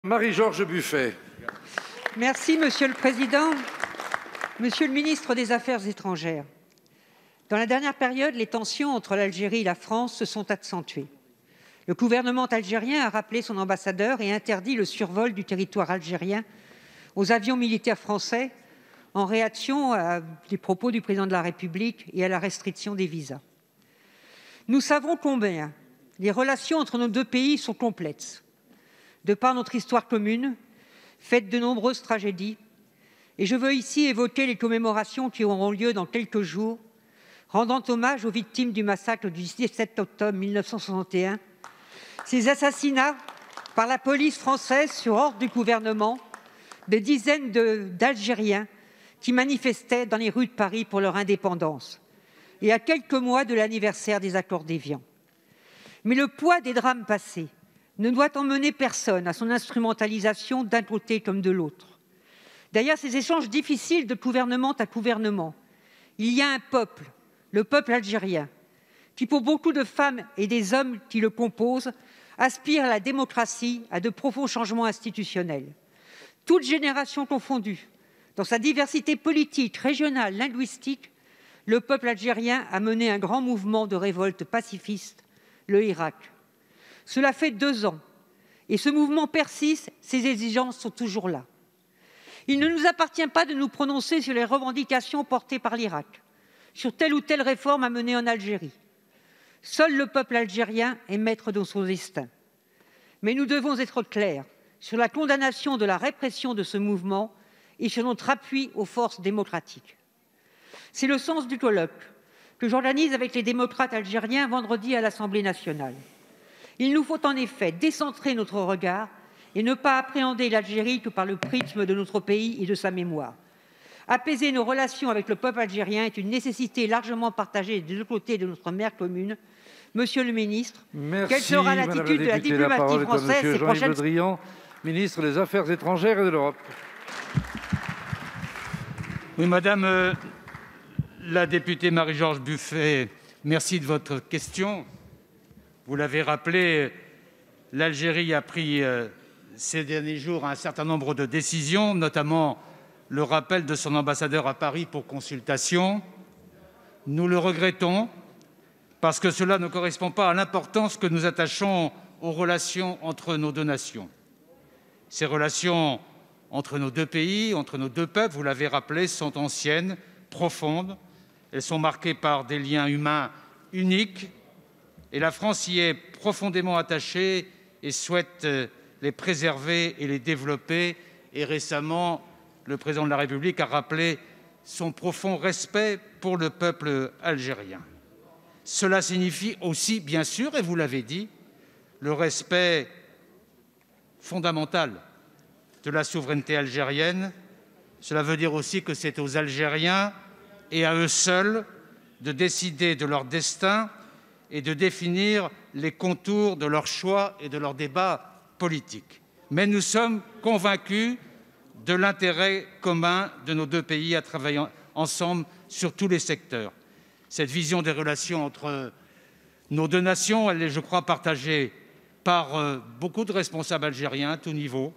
Marie-Georges Buffet. Merci, Monsieur le Président. Monsieur le ministre des Affaires étrangères, dans la dernière période, les tensions entre l'Algérie et la France se sont accentuées. Le gouvernement algérien a rappelé son ambassadeur et interdit le survol du territoire algérien aux avions militaires français en réaction des propos du président de la République et à la restriction des visas. Nous savons combien les relations entre nos deux pays sont complexes, de par notre histoire commune, faite de nombreuses tragédies. Et je veux ici évoquer les commémorations qui auront lieu dans quelques jours, rendant hommage aux victimes du massacre du 17 octobre 1961. Ces assassinats par la police française sur ordre du gouvernement de dizaines d'Algériens qui manifestaient dans les rues de Paris pour leur indépendance, et à quelques mois de l'anniversaire des accords d'Évian. Mais le poids des drames passés ne doit emmener personne à son instrumentalisation d'un côté comme de l'autre. Derrière ces échanges difficiles de gouvernement à gouvernement, il y a un peuple, le peuple algérien, qui, pour beaucoup de femmes et des hommes qui le composent, aspire à la démocratie, à de profonds changements institutionnels. Toutes générations confondues, dans sa diversité politique, régionale, linguistique, le peuple algérien a mené un grand mouvement de révolte pacifiste, le Hirak. Cela fait 2 ans, et ce mouvement persiste, ses exigences sont toujours là. Il ne nous appartient pas de nous prononcer sur les revendications portées par l'Irak, sur telle ou telle réforme à mener en Algérie. Seul le peuple algérien est maître de son destin. Mais nous devons être clairs sur la condamnation de la répression de ce mouvement et sur notre appui aux forces démocratiques. C'est le sens du colloque que j'organise avec les démocrates algériens vendredi à l'Assemblée nationale. Il nous faut en effet décentrer notre regard et ne pas appréhender l'Algérie que par le prisme de notre pays et de sa mémoire. Apaiser nos relations avec le peuple algérien est une nécessité largement partagée des deux côtés de notre mer commune. Monsieur le ministre, quelle sera l'attitude de la diplomatie française ces prochaines... Jean-Yves Le Drian, ministre des Affaires étrangères et de l'Europe. Oui, Madame la députée Marie-Georges Buffet, merci de votre question. Vous l'avez rappelé, l'Algérie a pris ces derniers jours un certain nombre de décisions, notamment le rappel de son ambassadeur à Paris pour consultation. Nous le regrettons parce que cela ne correspond pas à l'importance que nous attachons aux relations entre nos deux nations. Ces relations entre nos deux pays, entre nos deux peuples, vous l'avez rappelé, sont anciennes, profondes. Elles sont marquées par des liens humains uniques et la France y est profondément attachée et souhaite les préserver et les développer. Et récemment, le président de la République a rappelé son profond respect pour le peuple algérien. Cela signifie aussi, bien sûr, et vous l'avez dit, le respect fondamental de la souveraineté algérienne. Cela veut dire aussi que c'est aux Algériens et à eux seuls de décider de leur destin et de définir les contours de leurs choix et de leurs débats politiques. Mais nous sommes convaincus de l'intérêt commun de nos deux pays à travailler ensemble sur tous les secteurs. Cette vision des relations entre nos deux nations, elle est, je crois, partagée par beaucoup de responsables algériens à tout niveau.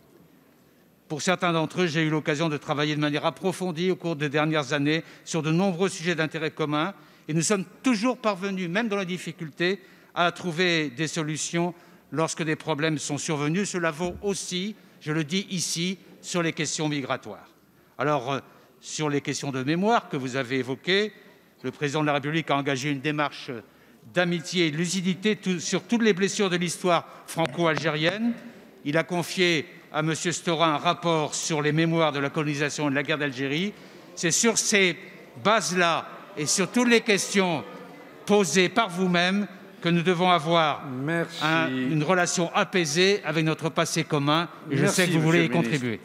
Pour certains d'entre eux, j'ai eu l'occasion de travailler de manière approfondie au cours des dernières années sur de nombreux sujets d'intérêt commun et nous sommes toujours parvenus, même dans la difficulté, à trouver des solutions lorsque des problèmes sont survenus. Cela vaut aussi, je le dis ici, sur les questions migratoires. Alors, sur les questions de mémoire que vous avez évoquées, le président de la République a engagé une démarche d'amitié et de lucidité sur toutes les blessures de l'histoire franco-algérienne. Il a confié à M. Stora un rapport sur les mémoires de la colonisation et de la guerre d'Algérie. C'est sur ces bases-là et sur toutes les questions posées par vous-même que nous devons avoir une relation apaisée avec notre passé commun. Et je sais que vous voulez y contribuer.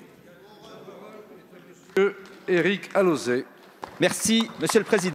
Éric Alauzet. Merci, Monsieur le Président.